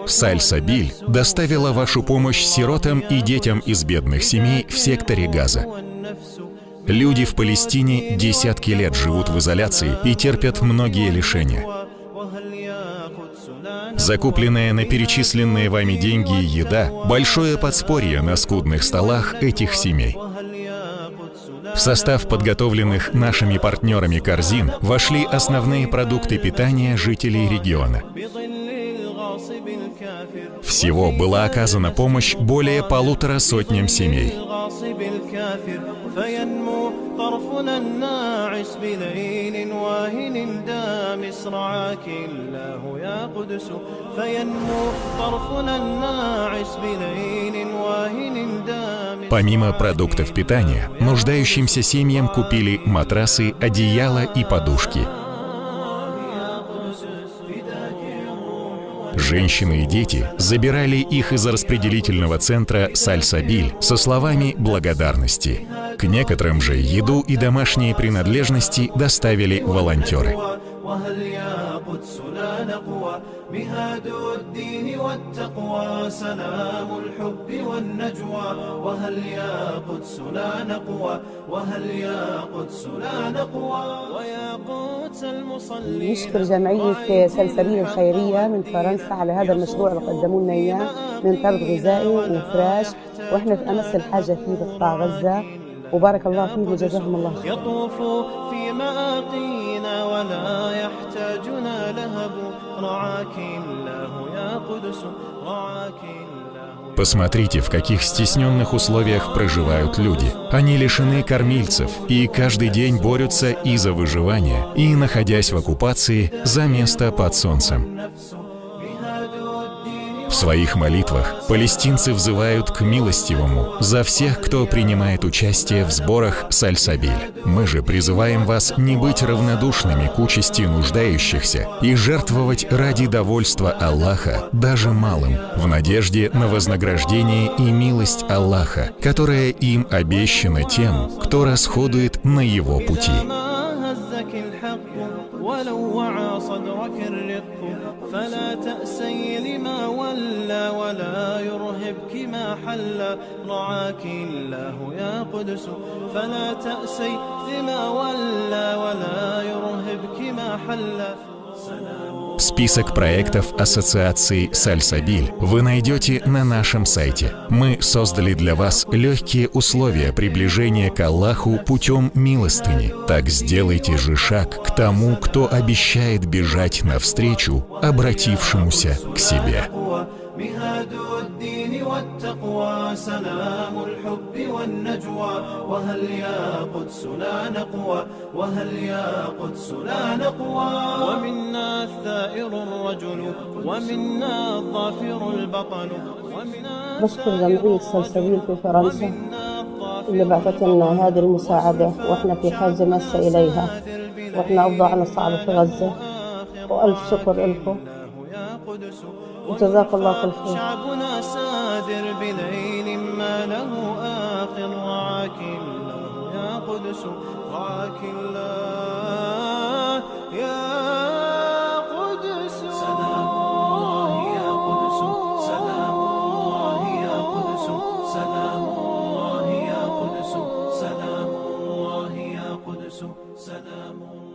Сальсабиль доставила вашу помощь сиротам и детям из бедных семей в секторе Газа. Люди в Палестине десятки лет живут в изоляции и терпят многие лишения. Закупленная на перечисленные вами деньги и еда – большое подспорье на скудных столах этих семей. В состав подготовленных нашими партнерами корзин вошли основные продукты питания жителей региона. Всего была оказана помощь более 150 семей. Помимо продуктов питания, нуждающимся семьям купили матрасы, одеяла и подушки. Женщины и дети забирали их из распределительного центра Сальсабиль со словами благодарности. К некоторым же еду и домашние принадлежности доставили волонтеры. نشكر جمعية سلسبيل الخيرية من فرنسا على هذا المشروع اللي قدموا لنا إياه من طرد غذائي وفراش، وإحنا في أمس الحاجة فيه بقطاع غزة، وبارك الله فيهم وجزاهم الله خير. يطوف في مآقينا ولا يحتاجنا لهب، رعاك الله يا قدس، رعاك الله. Посмотрите, в каких стесненных условиях проживают люди. Они лишены кормильцев и каждый день борются и за выживание, и, находясь в оккупации, за место под солнцем. В своих молитвах палестинцы взывают к милостивому за всех, кто принимает участие в сборах Сальсабиль. Мы же призываем вас не быть равнодушными к участи нуждающихся и жертвовать ради довольства Аллаха даже малым, в надежде на вознаграждение и милость Аллаха, которая им обещана тем, кто расходует на его пути. فلا تأسي لما ولى ولا يرهبك ما حل، رعاك الله يا قدس. فلا تأسي لما ولى ولا يرهبك ما حل. Список проектов Ассоциации Сальсабиль вы найдете на нашем сайте. Мы создали для вас легкие условия приближения к Аллаху путем милостыни. Так сделайте же шаг к тому, кто обещает бежать навстречу обратившемуся к себе. مهاد الدين والتقوى، سلام الحب والنجوى. وهل يا قدس لا نقوى، وهل يا قدس لا نقوى. ومنا الثائر الرجل ومنا الظافر البطل. بشكر جمعية سلسبيل في فرنسا اللي بعثت لنا هذه المساعدة، وإحنا في حاجة ماسة إليها، وإحنا أوضاعنا صعبة في غزة، وألف شكر لكم وجزاك الله كل خير. شعبنا سادر بليل ما له آخر، رعاك الله يا قدس، رعاك الله يا قدس. سلام الله يا قدس، سلام الله يا قدس، سلام الله يا قدس، سلام الله يا قدس، سلام الله.